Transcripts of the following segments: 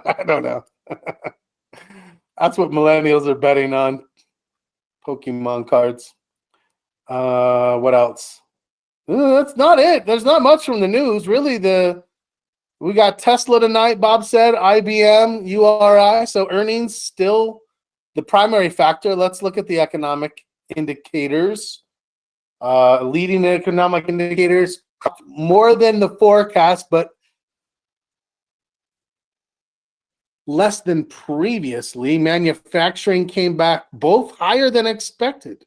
I don't know. That's what millennials are betting on. Pokemon cards. What else? That's not it. There's not much from the news. Really, we got Tesla tonight, Bob said, IBM, URI. So earnings still the primary factor. Let's look at the economic indicators. Leading economic indicators more than the forecast, but less than previously. Manufacturing came back both higher than expected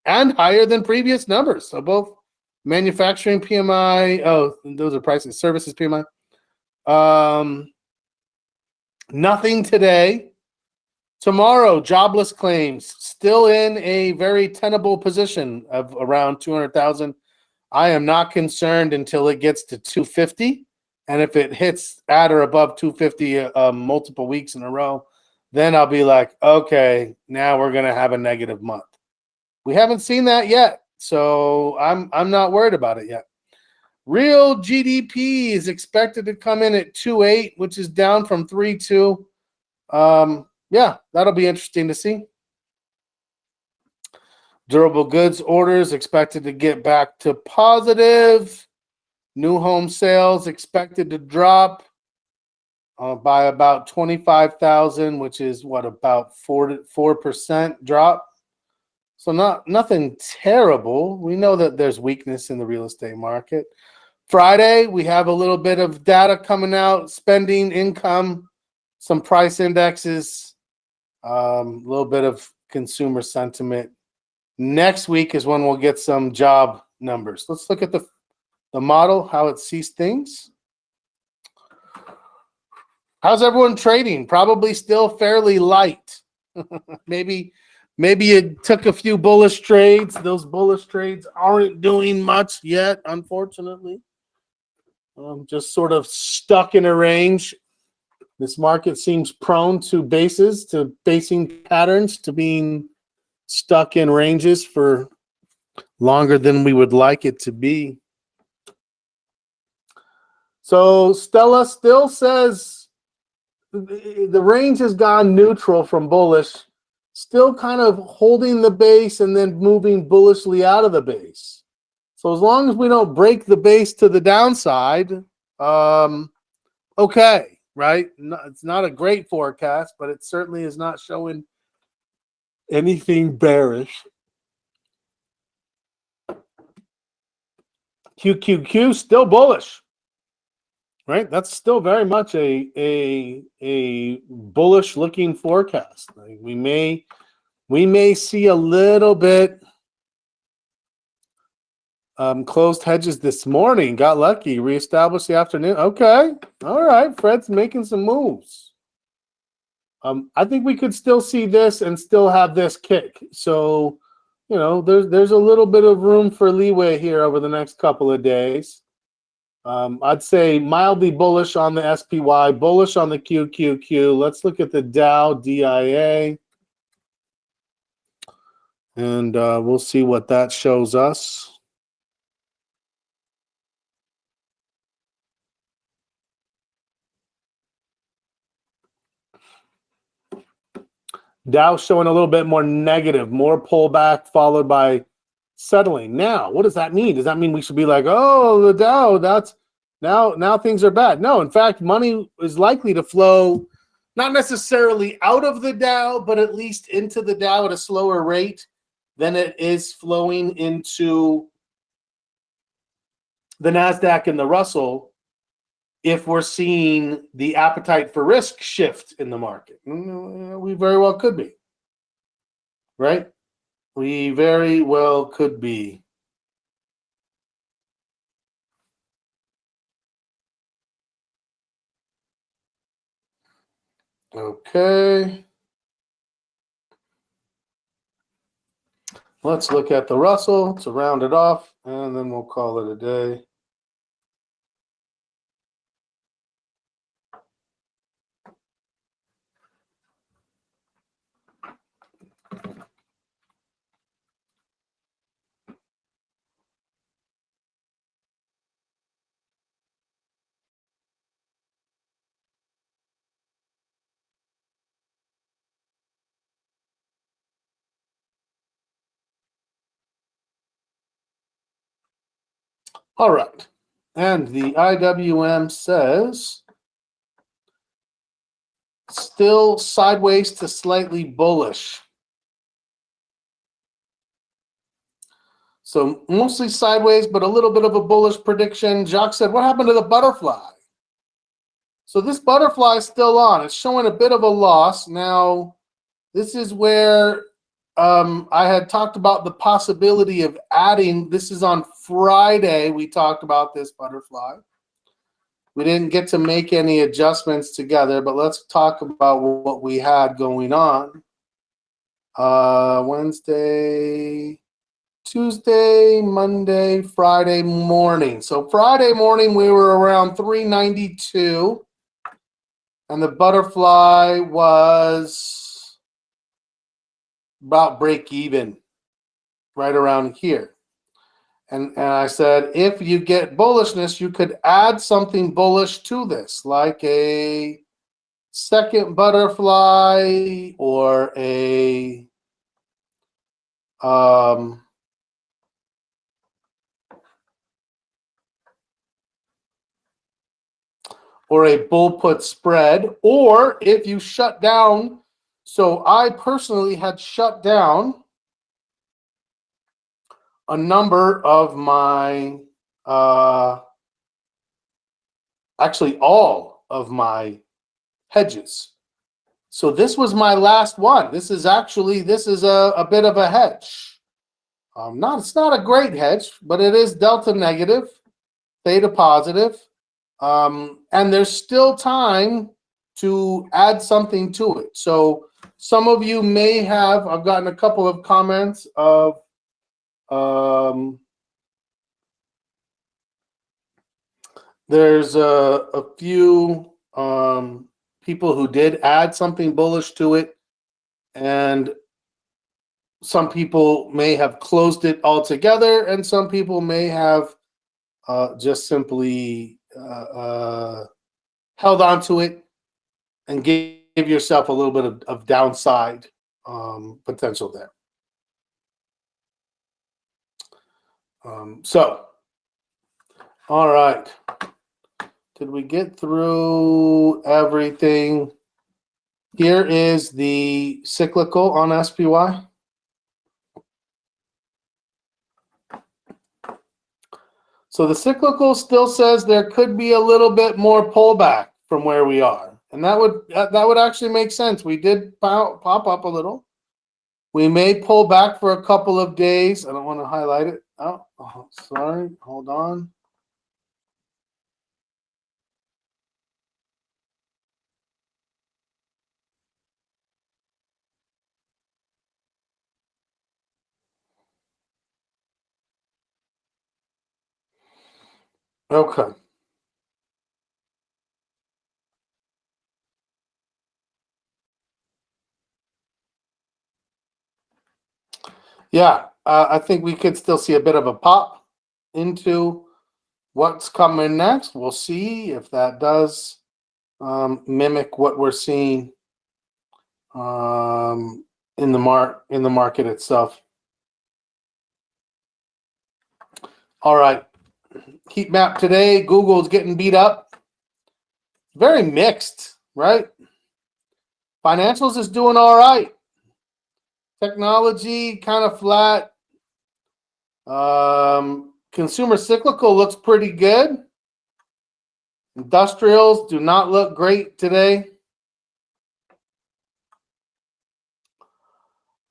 and higher than previous numbers. So both manufacturing PMI, those are prices, services PMI. Nothing today. Tomorrow, jobless claims still in a very tenable position of around 200,000. I am not concerned until it gets to 250. And if it hits at or above 250 multiple weeks in a row, then I'll be like, okay, now we're going to have a negative month. We haven't seen that yet, so I'm not worried about it yet. Real GDP is expected to come in at 2.8, which is down from 3.2. Yeah, that'll be interesting to see. Durable goods orders expected to get back to positive. New home sales expected to drop by about 25,000, which is about 4% drop. So nothing terrible. We know that there's weakness in the real estate market. Friday, we have a little bit of data coming out, spending, income, some price indexes, a little bit of consumer sentiment. Next week is when we'll get some job numbers. Let's look at the model, how it sees things. How's everyone trading? Probably still fairly light. Maybe it took a few bullish trades. Those bullish trades aren't doing much yet, unfortunately. Just sort of stuck in a range. This market seems prone to basing patterns, to being stuck in ranges for longer than we would like it to be. So Stella still says the range has gone neutral from bullish, still kind of holding the base and then moving bullishly out of the base. So as long as we don't break the base to the downside, okay, right? It's not a great forecast, but it certainly is not showing anything bearish. QQQ still bullish, right? That's still very much a bullish looking forecast. Like we may see a little bit. Closed hedges this morning. Got lucky. Reestablished the afternoon. Okay. All right. Fred's making some moves. I think we could still see this and still have this kick. So, there's a little bit of room for leeway here over the next couple of days. I'd say mildly bullish on the SPY, bullish on the QQQ. Let's look at the Dow DIA. And we'll see what that shows us. Dow showing a little bit more negative, more pullback followed by settling. Now, what does that mean? Does that mean we should be like, oh, the Dow, that's now things are bad? No, in fact, money is likely to flow not necessarily out of the Dow, but at least into the Dow at a slower rate than it is flowing into the NASDAQ and the Russell, if we're seeing the appetite for risk shift in the market. We very well could be, right? We very well could be. Okay. Let's look at the Russell to round it off, and then we'll call it a day. All right. And the IWM says still sideways to slightly bullish. So mostly sideways, but a little bit of a bullish prediction. Jacques said, what happened to the butterfly? So this butterfly is still on. It's showing a bit of a loss. Now, this is where I had talked about the possibility of adding. This is on Friday. We talked about this butterfly. We didn't get to make any adjustments together, but let's talk about what we had going on. Wednesday, Tuesday, Monday, Friday morning. So Friday morning, we were around 392, and the butterfly was about break even, right around here. And I said, if you get bullishness, you could add something bullish to this, like a second butterfly or a bull put spread, or if you shut down. So I personally had shut down a number of my, actually all of my hedges. So this was my last one. This is a bit of a hedge. It's not a great hedge, but it is delta negative, theta positive. And there's still time to add something to it. So some of you may have, I've gotten a couple of comments of there's a few people who did add something bullish to it, and some people may have closed it altogether, and some people may have just simply held on to it and give yourself a little bit of downside potential there. All right. Did we get through everything? Here is the cyclical on SPY. So the cyclical still says there could be a little bit more pullback from where we are. And that would actually make sense. We did pop up a little. We may pull back for a couple of days. I don't want to highlight it. Oh, sorry. Hold on. Okay. Yeah, I think we could still see a bit of a pop into what's coming next. We'll see if that does mimic what we're seeing in the market itself. All right, heat map today. Google's getting beat up. Very mixed, right? Financials is doing all right. Technology kind of flat. Consumer cyclical looks pretty good. Industrials do not look great today.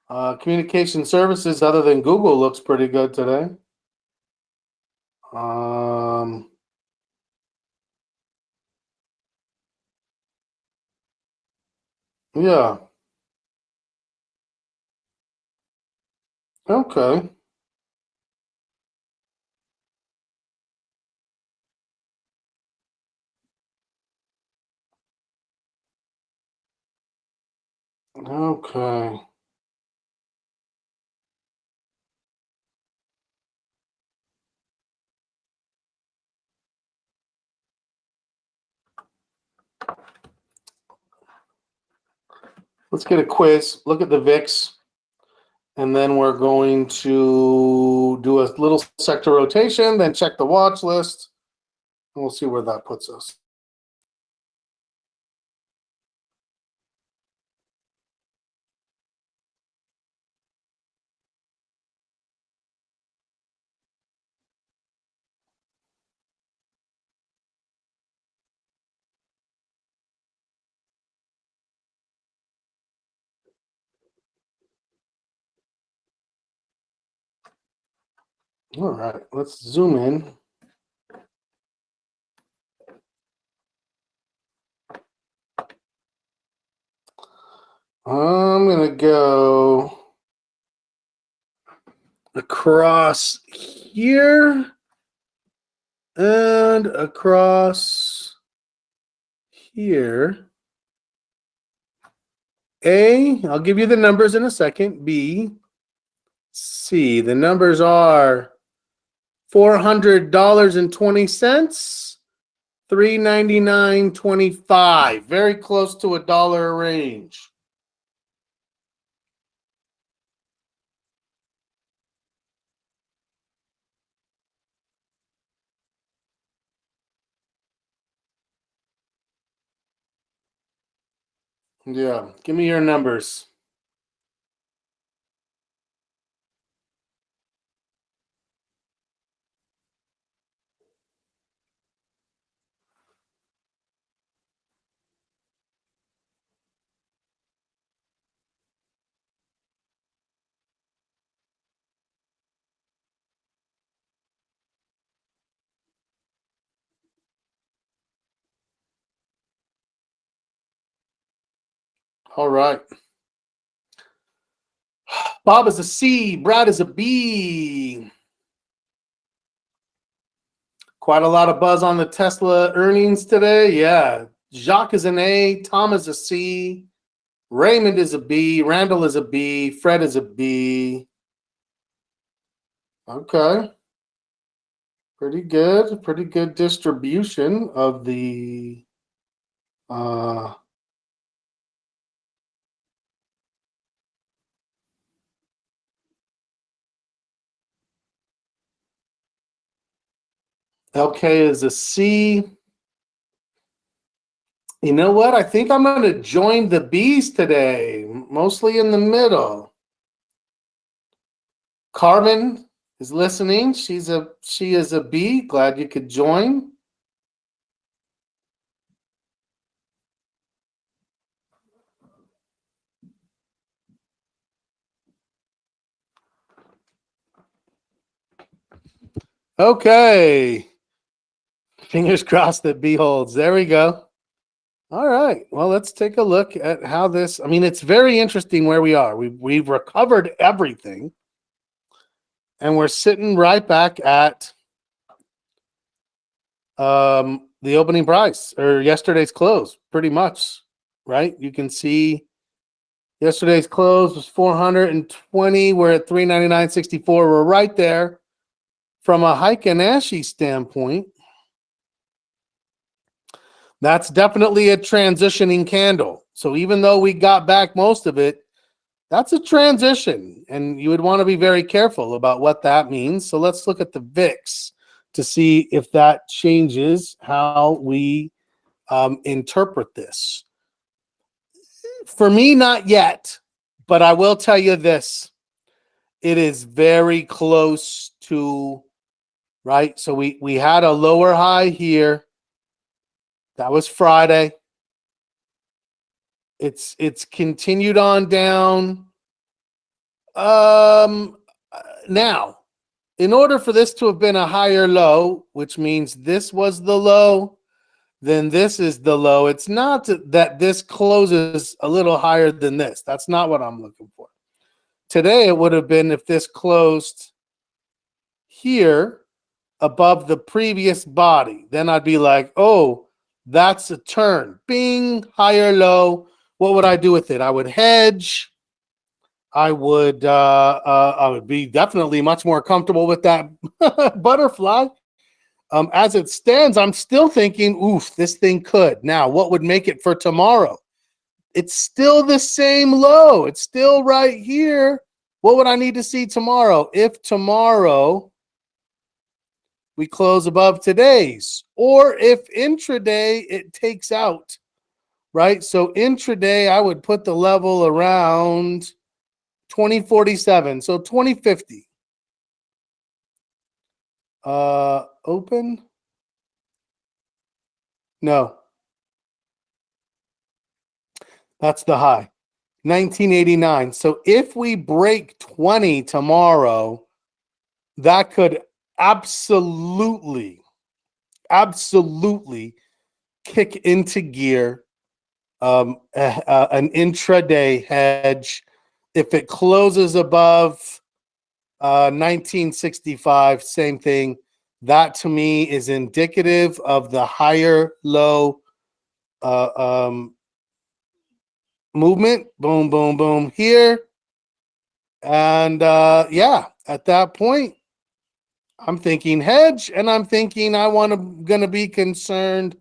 Communication services, other than Google, looks pretty good today. Yeah. Okay. Okay. Let's get a quiz. Look at the VIX And then we're going to do a little sector rotation, then check the watch list, and we'll see where that puts us. All right, let's zoom in. I'm going to go across here and across here. A, I'll give you the numbers in a second. B, C. The numbers are $400.20, $399.25. Very close to $1 range. Yeah, give me your numbers. All right. Bob is a C. Brad is a B. Quite a lot of buzz on the Tesla earnings today. Yeah. Jacques is an A. Tom is a C. Raymond is a B. Randall is a B. Fred is a B. Okay. Pretty good. Pretty good distribution of the LK is a C. You know what? I think I'm going to join the B's today, mostly in the middle. Carmen is listening. She is a B. Glad you could join. Okay. Fingers crossed that B holds. There we go. All right. Well, let's take a look at how this. I mean, it's very interesting where we are. We've recovered everything, and we're sitting right back at the opening price or yesterday's close, pretty much. Right? You can see yesterday's close was 420. We're at 399.64. We're right there. From a Heikin-Ashi standpoint, that's definitely a transitioning candle. So even though we got back most of it, that's a transition, and you would want to be very careful about what that means. So let's look at the VIX to see if that changes how we interpret this. For me, not yet, but I will tell you this. It is very close to, right? So we had a lower high here. That was Friday. It's continued on down. Now, in order for this to have been a higher low, which means this was the low, then this is the low. It's not that this closes a little higher than this. That's not what I'm looking for. Today, it would have been if this closed here above the previous body. Then I'd be like, oh, that's a turn. Bing, higher low. What would I do with it? I would hedge. I would be definitely much more comfortable with that butterfly. As it stands, I'm still thinking, oof, this thing could. Now, what would make it for tomorrow? It's still the same low. It's still right here. What would I need to see tomorrow? If tomorrow we close above today's, or if intraday it takes out, right? So intraday, I would put the level around 2047, so 2050. Open? No. That's the high. 1989. So if we break 20 tomorrow, that could absolutely kick into gear an intraday hedge. If it closes above 1965, same thing. That to me is indicative of the higher low movement. Boom, boom, boom here. And yeah, at that point, I'm thinking hedge, and I'm thinking going to be concerned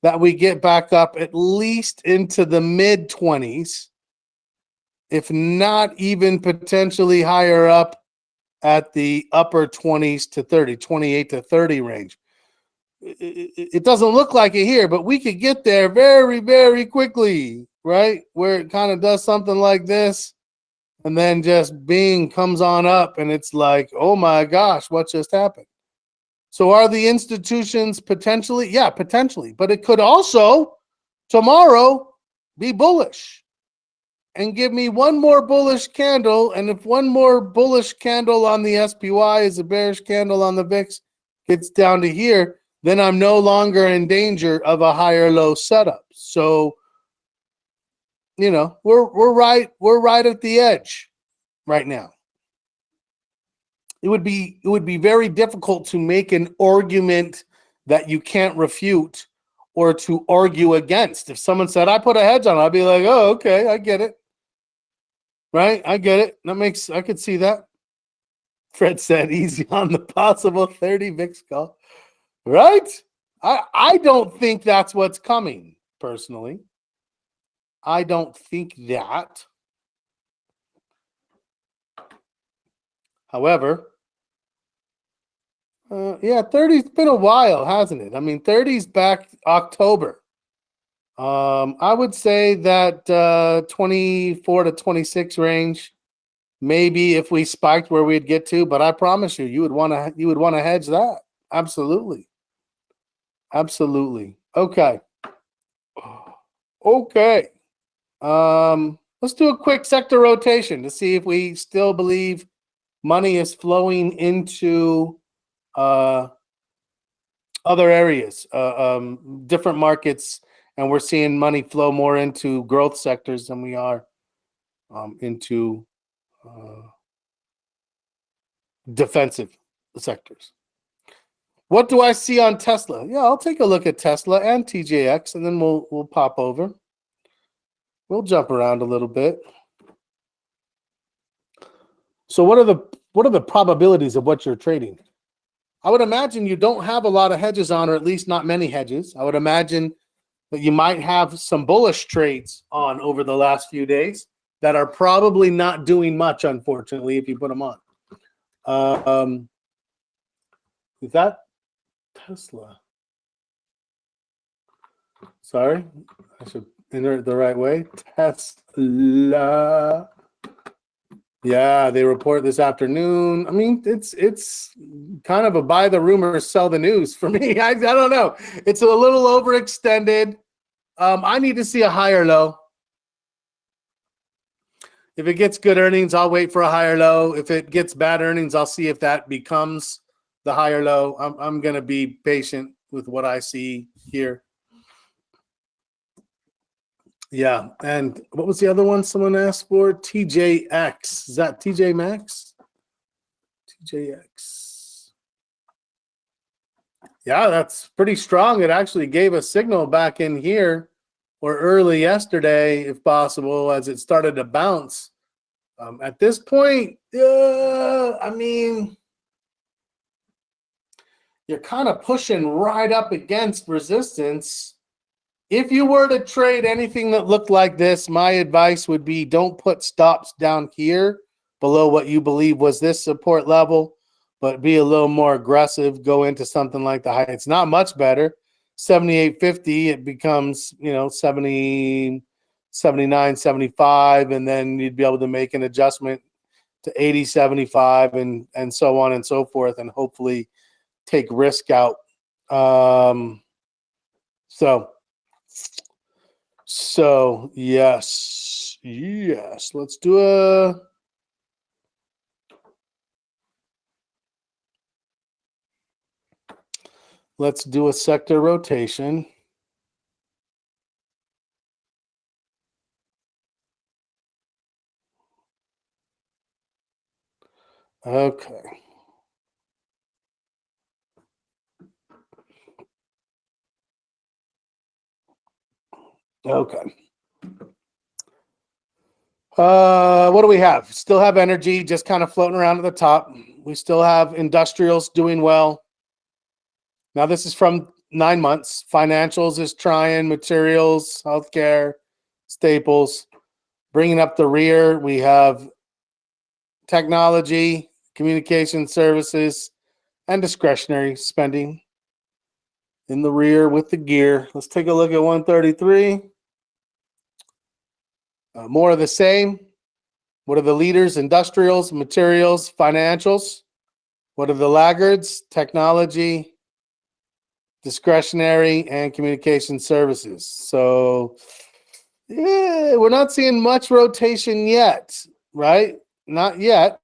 that we get back up at least into the mid 20s, if not even potentially higher up at the upper 20s to 30, 28 to 30 range. It doesn't look like it here, but we could get there very, very quickly, right? Where it kind of does something like this, and then just comes on up, and it's like, oh my gosh, what just happened? So are the institutions potentially? Yeah, potentially. But it could also tomorrow be bullish and give me one more bullish candle. And if one more bullish candle on the SPY is a bearish candle on the VIX gets down to here, then I'm no longer in danger of a higher low setup. So, you know, we're right at the edge right now. It would be very difficult to make an argument that you can't refute or to argue against. If someone said, I put a hedge on it, I'd be like, oh, okay, I get it. Right? I get it. I could see that. Fred said easy on the possible 30 VIX call. Right? I don't think that's what's coming, personally. I don't think that. However, yeah, 30's been a while, hasn't it? I mean, 30's back October. I would say that 24 to 26 range, maybe if we spiked where we'd get to, but I promise you, you would want to hedge that. Absolutely. Absolutely. Okay. Okay. Let's do a quick sector rotation to see if we still believe money is flowing into other areas, different markets, and we're seeing money flow more into growth sectors than we are into defensive sectors. What do I see on Tesla? Yeah, I'll take a look at Tesla and TJX, and then we'll pop over. We'll jump around a little bit. So what are the probabilities of what you're trading? I would imagine you don't have a lot of hedges on, or at least not many hedges. I would imagine that you might have some bullish trades on over the last few days that are probably not doing much, unfortunately, if you put them on. Is that Tesla? Sorry, I should enter it the right way. Tesla. Yeah, they report this afternoon. I mean, it's kind of a buy the rumor, sell the news for me. I don't know. It's a little overextended. I need to see a higher low. If it gets good earnings, I'll wait for a higher low. If it gets bad earnings, I'll see if that becomes the higher low. I'm going to be patient with what I see here. Yeah, and what was the other one someone asked for? TJX. Is that TJ Maxx? TJX. Yeah, that's pretty strong. It actually gave a signal back in here or early yesterday, if possible, as it started to bounce. At this point, I mean, you're kind of pushing right up against resistance. If you were to trade anything that looked like this, my advice would be don't put stops down here, below what you believe was this support level, but be a little more aggressive, go into something like the high. It's not much better. 78.50, it becomes, 70, 79, 75, and then you'd be able to make an adjustment to 80, 75, and so on and so forth, and hopefully take risk out. So yes, let's do a sector rotation. Okay. Okay. What do we have? Still have energy, just kind of floating around at the top. We still have industrials doing well. Now, this is from 9 months. Financials is trying, materials, healthcare, staples. Bringing up the rear, we have technology, communication services, and discretionary spending in the rear with the gear. Let's take a look at 133. More of the same. What are the leaders? Industrials, materials, financials. What are the laggards? Technology, discretionary, and communication services. So, yeah, we're not seeing much rotation yet, right? Not yet.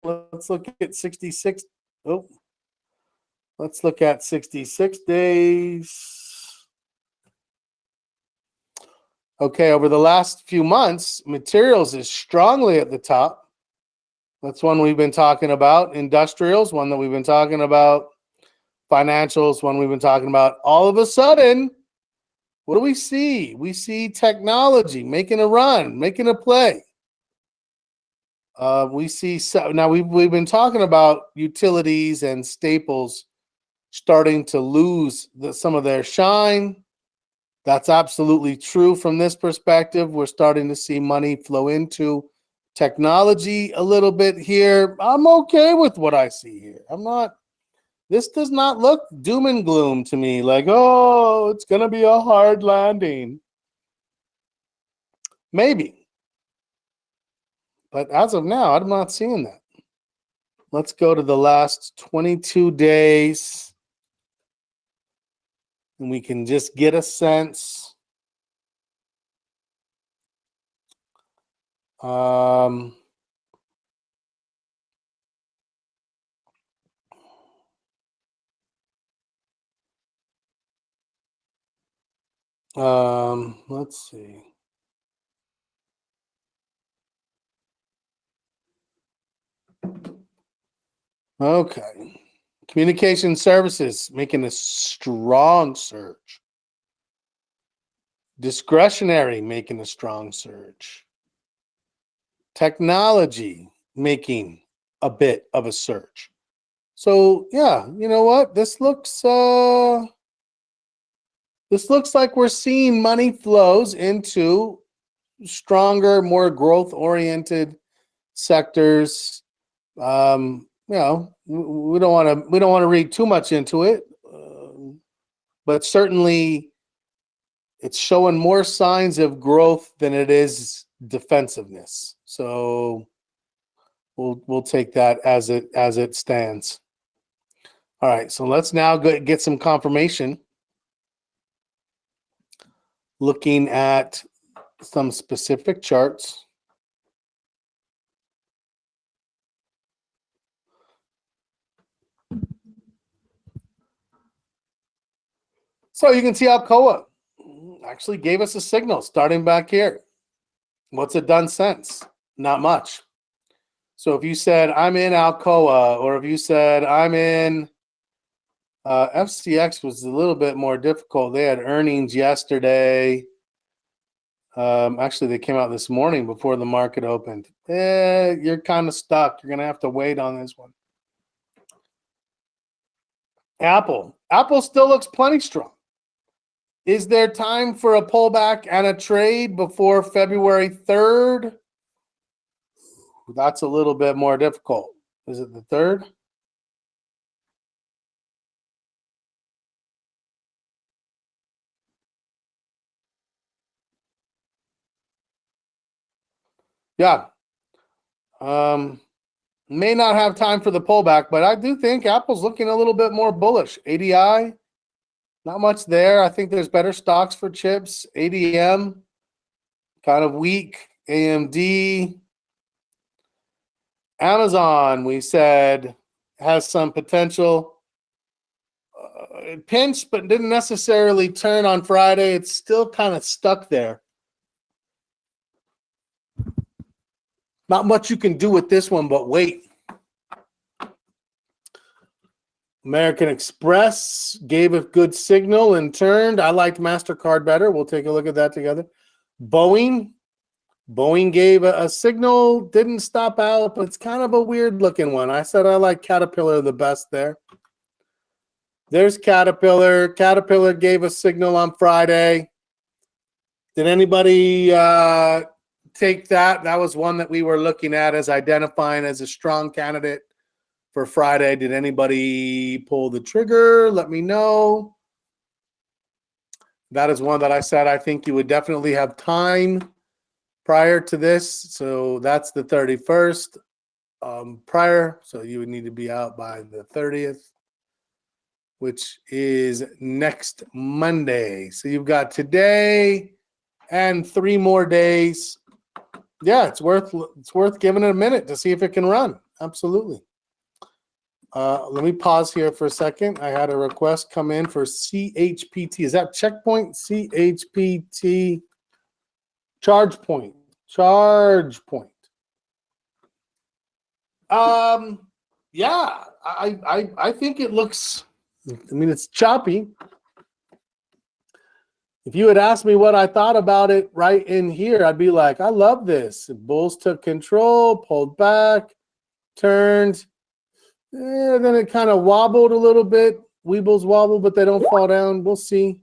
Let's look at 66. Oh, let's look at 66 days. Okay, over the last few months, materials is strongly at the top. That's one we've been talking about. Industrials, one that we've been talking about. Financials, one we've been talking about. All of a sudden, what do we see? We see technology making a run, making a play. We see now we've been talking about utilities and staples starting to lose some of their shine. That's absolutely true from this perspective. We're starting to see money flow into technology a little bit here. I'm okay with what I see here. This does not look doom and gloom to me, like, oh, it's going to be a hard landing. Maybe. But as of now, I'm not seeing that. Let's go to the last 22 days. And we can just get a sense. Let's see. Okay. Communication services making a strong surge. Discretionary making a strong surge. Technology making a bit of a surge. So yeah, you know what? This looks like we're seeing money flows into stronger, more growth-oriented sectors. We don't want to read too much into it, but certainly it's showing more signs of growth than it is defensiveness. So we'll take that as it stands. All right, so let's now get some confirmation. Looking at some specific charts. So you can see Alcoa actually gave us a signal starting back here. What's it done since? Not much. So if you said I'm in Alcoa, or if you said I'm in FCX, was a little bit more difficult. They had earnings yesterday. Actually, they came out this morning before the market opened. You're kind of stuck. You're going to have to wait on this one. Apple still looks plenty strong. Is there time for a pullback and a trade before February 3rd? that's a little bit more difficult. Is it the third? Yeah. May not have time for the pullback, but I do think Apple's looking a little bit more bullish. ADI, not much there. I think there's better stocks for chips. ADM, kind of weak. AMD. Amazon, we said, has some potential. It pinched, but didn't necessarily turn on Friday. It's still kind of stuck there. Not much you can do with this one, but wait. American Express gave a good signal and turned. I liked MasterCard better. We'll take a look at that together. Boeing gave a signal, didn't stop out, but it's kind of a weird looking one. I said I like Caterpillar the best there. There's Caterpillar. Caterpillar gave a signal on Friday. Did anybody take that? That was one that we were looking at as identifying as a strong candidate for Friday. Did anybody pull the trigger? Let me know. That is one that I said I think you would definitely have time prior to this. So that's the 31st prior. So you would need to be out by the 30th, which is next Monday. So you've got today and 3 more days. Yeah, it's worth giving it a minute to see if it can run. Absolutely. Let me pause here for a second. I had a request come in for CHPT. Is that Checkpoint? CHPT. Charge point. Yeah, I think it looks, I mean, it's choppy. If you had asked me what I thought about it right in here, I'd be like, I love this. Bulls took control, pulled back, turned. Then it kind of wobbled a little bit. Weebles wobble, but they don't fall down. We'll see.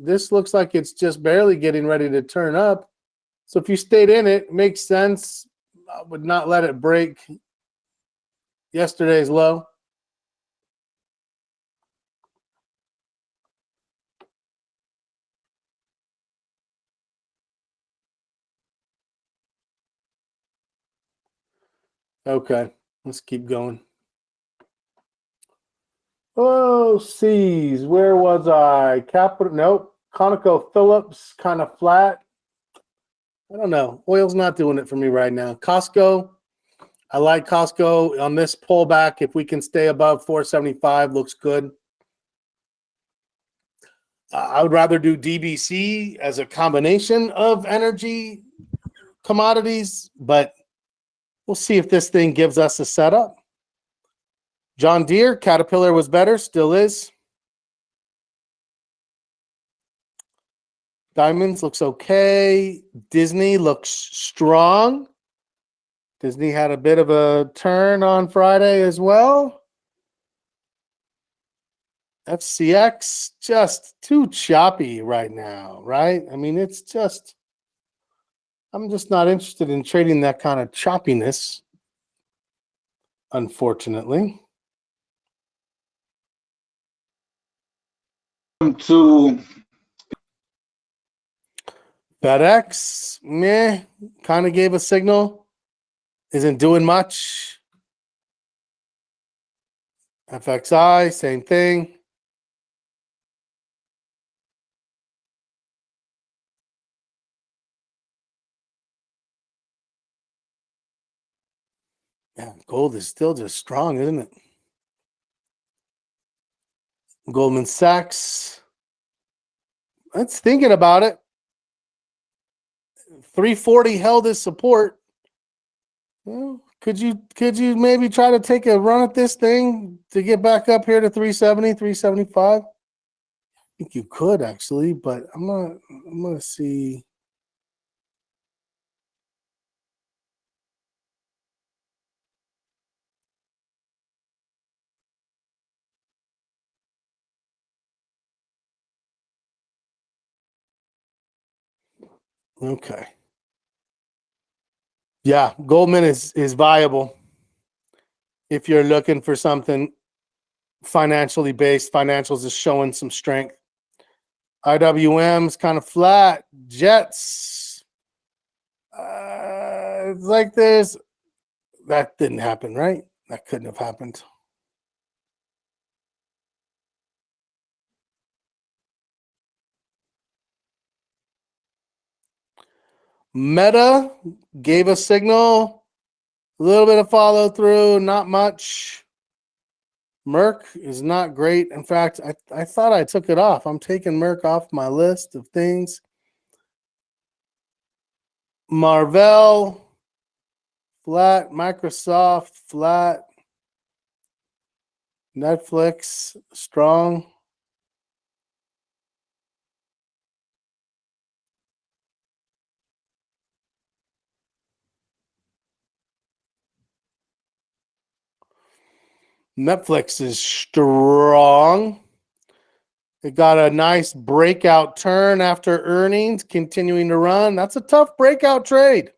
This looks like it's just barely getting ready to turn up. So if you stayed in it, makes sense. I would not let it break yesterday's low. Okay, let's keep going. Oh, C's. Where was I? Capital. Nope. ConocoPhillips, kind of flat. I don't know. Oil's not doing it for me right now. Costco. I like Costco on this pullback. If we can stay above 475, looks good. I would rather do DBC as a combination of energy commodities, but we'll see if this thing gives us a setup. John Deere, Caterpillar was better, still is. Diamonds looks okay. Disney looks strong. Disney had a bit of a turn on Friday as well. FCX, just too choppy right now, right? I mean, it's just, I'm just not interested in trading that kind of choppiness, unfortunately. To FedEx, meh, kind of gave a signal. Isn't doing much. FXI, same thing. Yeah, gold is still just strong, isn't it? Goldman Sachs. That's thinking about it. 340 held as support. Well, could you maybe try to take a run at this thing to get back up here to 370, 375? I think you could actually, but I'm gonna see. Okay. Yeah, Goldman is viable if you're looking for something financially based. Financials is showing some strength. IWM's kind of flat. Jets, it's like there's that didn't happen, right? That couldn't have happened. Meta gave a signal, a little bit of follow through, not much. Merck is not great. In fact, I thought I took it off. I'm taking Merck off my list of things. Marvell, flat. Microsoft, flat. Netflix, strong. Netflix is strong. It got a nice breakout turn after earnings, continuing to run. That's a tough breakout trade.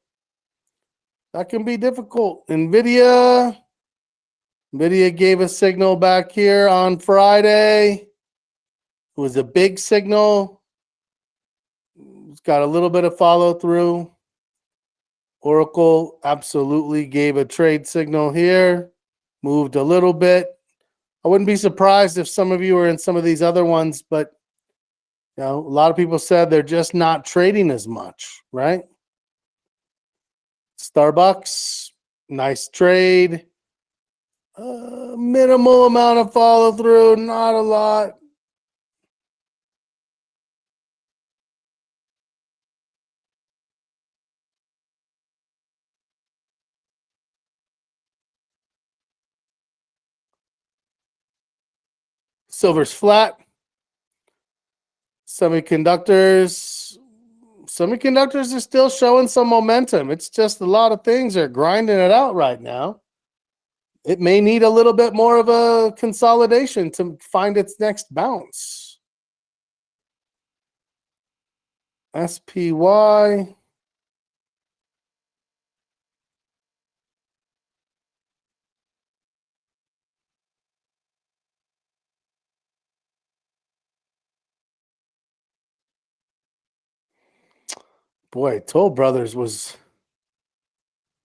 That can be difficult. Nvidia gave a signal back here on Friday. It was a big signal. It's got a little bit of follow through. Oracle absolutely gave a trade signal here. Moved a little bit. I wouldn't be surprised if some of you are in some of these other ones, but a lot of people said they're just not trading as much, right? Starbucks, nice trade. Minimal amount of follow through, not a lot. Silver's flat. Semiconductors are still showing some momentum. It's just a lot of things are grinding it out right now. It may need a little bit more of a consolidation to find its next bounce. SPY. Boy, Toll Brothers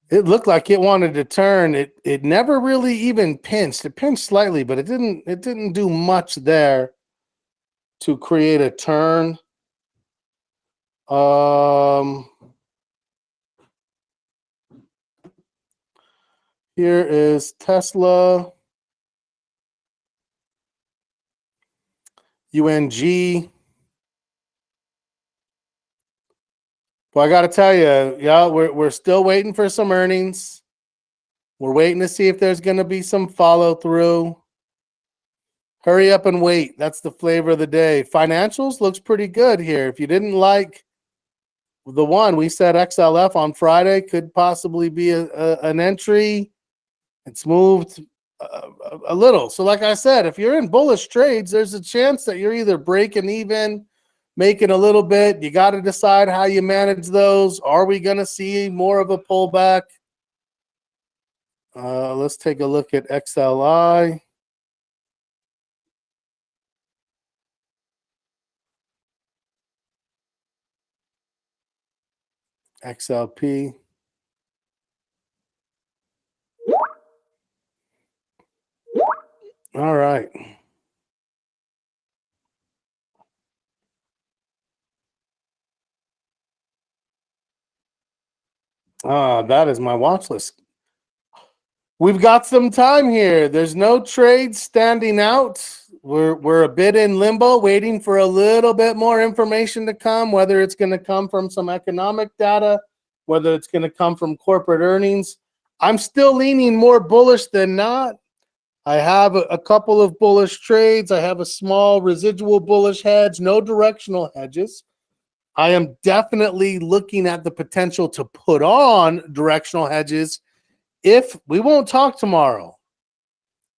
it looked like it wanted to turn. It never really even pinched. It pinched slightly, but it didn't do much there to create a turn. Here is Tesla. UNG. Well, I got to tell you, yeah, we're still waiting for some earnings. We're waiting to see if there's going to be some follow through. Hurry up and wait. That's the flavor of the day. Financials looks pretty good here. If you didn't like the one, we said XLF on Friday could possibly be an entry. It's moved a little. So like I said, if you're in bullish trades, there's a chance that you're either breaking even, making a little bit. You got to decide how you manage those. Are we going to see more of a pullback? Let's take a look at XLI. XLP. All right. That is my watch list. We've got some time here. There's no trades standing out. We're a bit in limbo, waiting for a little bit more information to come, whether it's going to come from some economic data, whether it's going to come from corporate earnings. I'm still leaning more bullish than not. I have a couple of bullish trades. I have a small residual bullish hedge, no directional hedges. I am definitely looking at the potential to put on directional hedges if we won't talk tomorrow.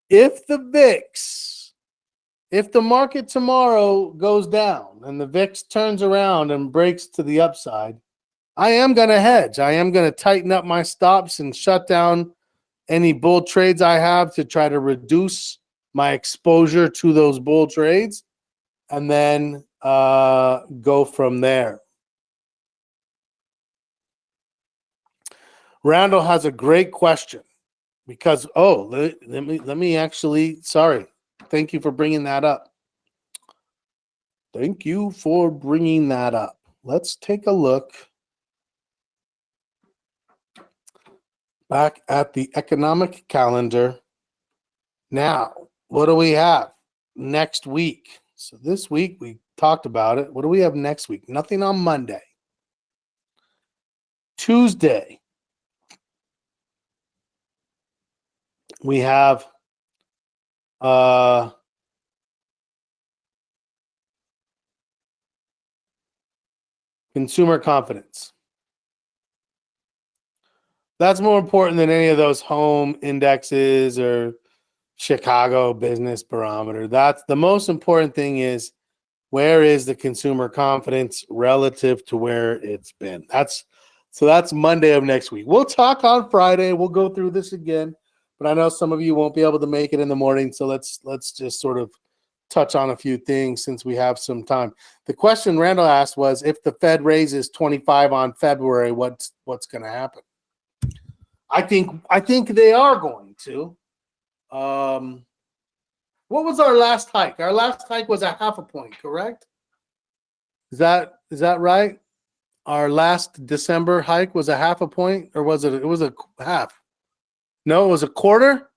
If the VIX, if the market tomorrow goes down and the VIX turns around and breaks to the upside, I am going to hedge. I am going to tighten up my stops and shut down any bull trades I have to try to reduce my exposure to those bull trades, and then go from there. Randall has a great question because let me actually, sorry. Thank you for bringing that up. Thank you for bringing that up. Let's take a look back at the economic calendar. Now, what do we have next week? So this week we talked about it. What do we have next week? Nothing on Monday. Tuesday, we have consumer confidence. That's more important than any of those home indexes or Chicago Business Barometer. That's the most important thing is where is the consumer confidence relative to where it's been. That's Monday of next week. We'll talk on Friday. We'll go through this again, but I know some of you won't be able to make it in the morning, so let's just sort of touch on a few things since we have some time. The question Randall asked was, if the Fed raises 25 on February, what's going to happen? I think they are going to. What was our last hike? Our last hike was a 0.5 point, correct? Is that right? Our last December hike was a 0.5 point, or was it? It was a half. No, it was a quarter.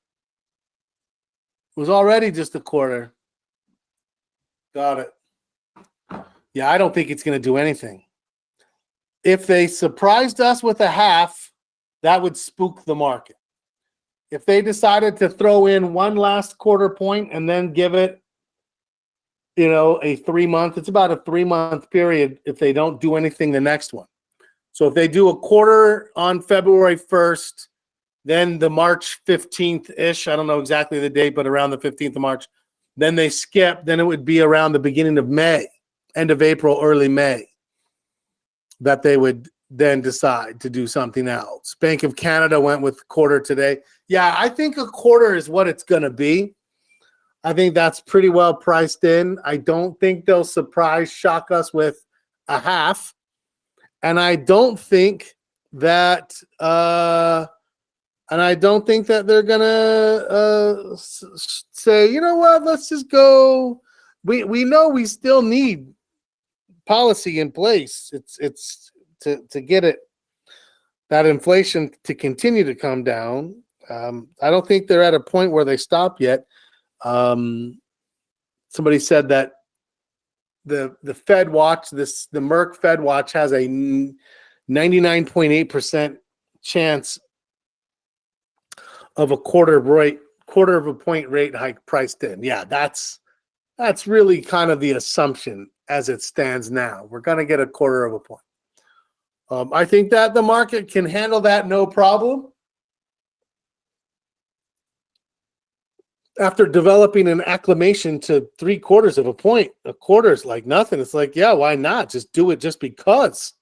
It was already just a quarter. Got it. Yeah, I don't think it's going to do anything. If they surprised us with a half, that would spook the market. If they decided to throw in one last quarter point and then give it, a 3 month, it's about a 3 month period if they don't do anything the next one. So if they do a quarter on February 1st, then the March 15th-ish, I don't know exactly the date, but around the 15th of March, then they skip, then it would be around the beginning of May, end of April, early May, that they would then decide to do something else. Bank of Canada went with quarter today. Yeah, I think a quarter is what it's going to be. I think that's pretty well priced in. I don't think they'll shock us with a half. And I don't think that they're going to say, you know what, let's just go. We know we still need policy in place. It's to get that inflation to continue to come down. I don't think they're at a point where they stop yet. Somebody said that the Fed watch, the Merck Fed watch has a 99.8% chance of a quarter of a point rate hike priced in. Yeah, that's really kind of the assumption as it stands now. We're going to get a quarter of a point. I think that the market can handle that no problem. After developing an acclimation to 3/4 of a point, a quarter is like nothing. It's like, yeah, why not? Just do it just because.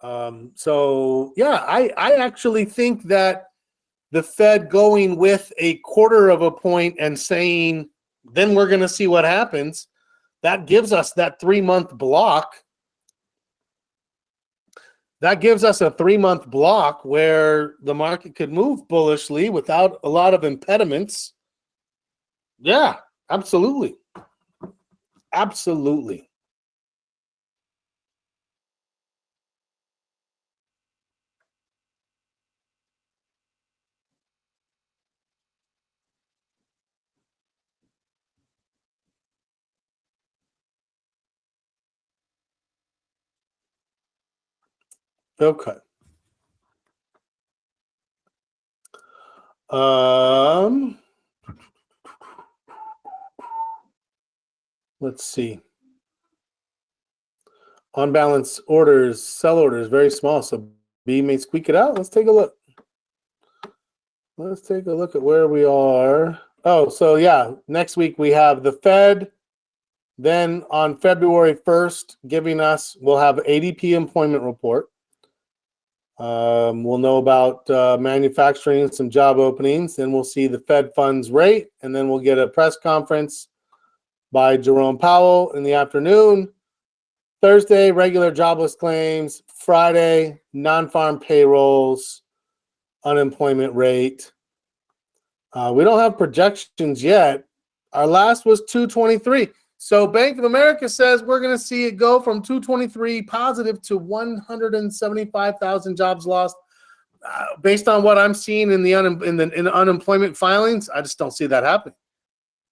So, yeah, I actually think that the Fed going with a quarter of a point and saying, then we're going to see what happens, that gives us that 3-month block. That gives us a 3-month block where the market could move bullishly without a lot of impediments. Yeah, absolutely. Absolutely. Okay. Let's see. On balance orders, sell orders, very small. So B may squeak it out. Let's take a look. Let's take a look at where we are. Oh, so yeah, next week we have the Fed. Then on February 1st, we'll have ADP employment report. We'll know about manufacturing and some job openings. Then we'll see the Fed funds rate, and then we'll get a press conference by Jerome Powell in the afternoon. Thursday, regular jobless claims. Friday, non-farm payrolls, unemployment rate. We don't have projections yet. Our last was 223. So Bank of America says we're going to see it go from 223 positive to 175,000 jobs lost. Based on what I'm seeing in the unemployment filings, I just don't see that happening.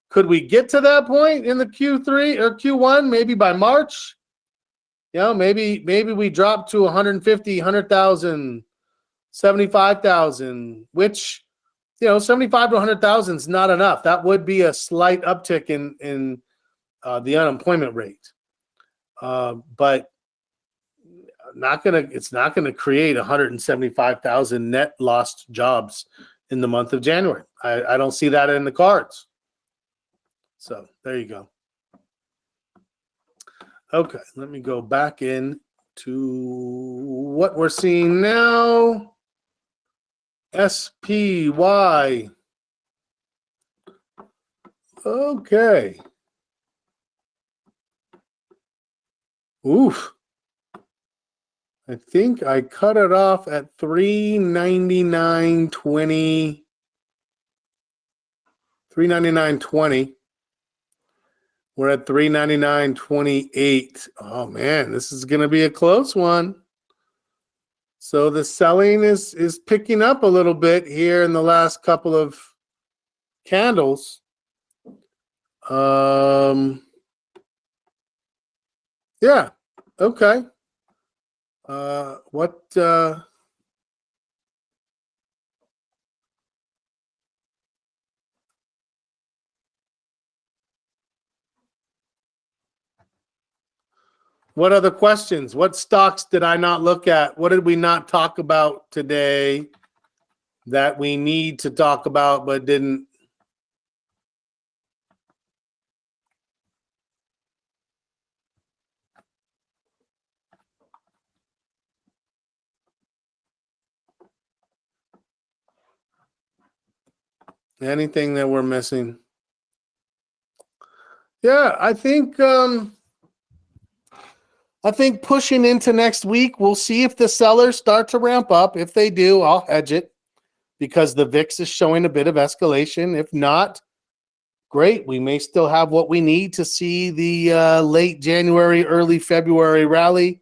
Could we get to that point in the Q3 or Q1? Maybe by March. Maybe we drop to 150, 100,000, 75,000, which 75 to 100,000 is not enough. That would be a slight uptick in the unemployment rate, but it's not gonna create 175,000 net lost jobs in the month of January. I don't see that in the cards. So there you go. Okay, let me go back in to what we're seeing now. SPY. Okay. Oof. I think I cut it off at 399.20. 399.20. We're at 399.28. Oh man, this is going to be a close one. So the selling is picking up a little bit here in the last couple of candles. Yeah. Okay. What other questions? What stocks did I not look at? What did we not talk about today that we need to talk about but didn't? Anything that we're missing? Yeah, I think pushing into next week, we'll see if the sellers start to ramp up. If they do, I'll hedge it because the VIX is showing a bit of escalation. If not, great. We may still have what we need to see the late January, early February rally.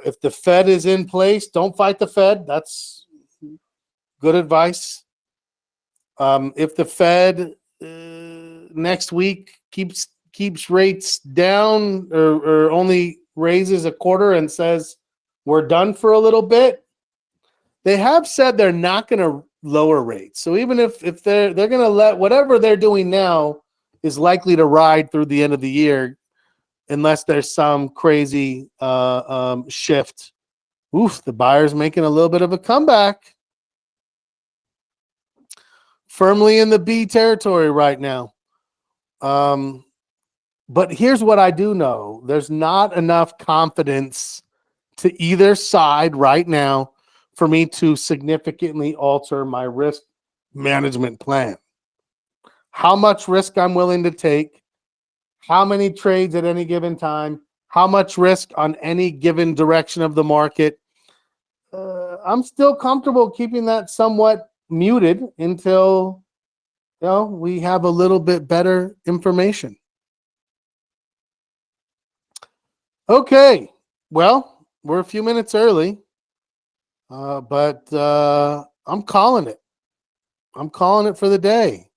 If the Fed is in place, don't fight the Fed. That's good advice. If the Fed next week keeps rates down or only raises a quarter and says we're done for a little bit, they have said they're not going to lower rates. So even if they're going to let whatever they're doing now is likely to ride through the end of the year, unless there's some crazy shift. Oof, the buyer's making a little bit of a comeback. Firmly in the B territory right now. But here's what I do know. There's not enough confidence to either side right now for me to significantly alter my risk management plan. How much risk I'm willing to take, how many trades at any given time, how much risk on any given direction of the market. I'm still comfortable keeping that somewhat muted until we have a little bit better information. Okay, well, we're a few minutes early, but I'm calling it. I'm calling it for the day.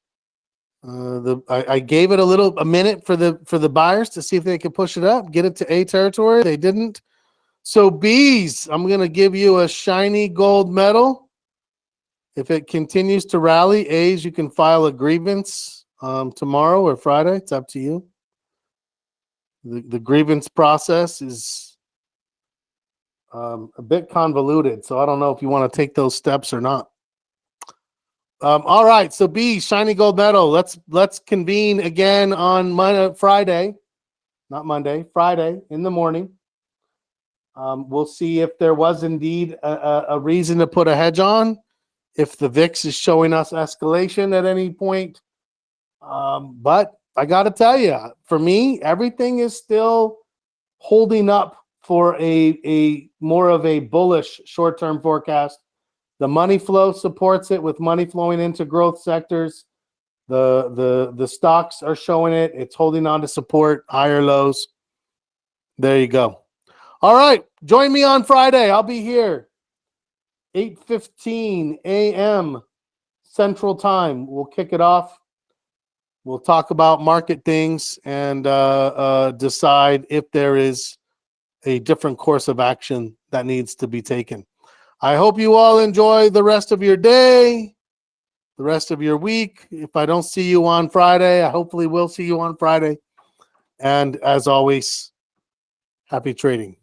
I gave it a minute for the buyers to see if they could push it up, get it to A territory. They didn't. So B's, I'm going to give you a shiny gold medal. If it continues to rally, A's, you can file a grievance tomorrow or Friday. It's up to you. The grievance process is a bit convoluted, so I don't know if you want to take those steps or not. All right, so B, shiny gold medal. Let's convene again on Friday, not Monday, Friday in the morning. We'll see if there was indeed a reason to put a hedge on, if the VIX is showing us escalation at any point. But I got to tell you, for me, everything is still holding up for a more of a bullish short-term forecast. The money flow supports it, with money flowing into growth sectors. The stocks are showing it. It's holding on to support, higher lows. There you go. All right. Join me on Friday. I'll be here 8:15 a.m. Central Time. We'll kick it off. We'll talk about market things and decide if there is a different course of action that needs to be taken. I hope you all enjoy the rest of your day, the rest of your week. If I don't see you on Friday, I hopefully will see you on Friday. And as always, happy trading.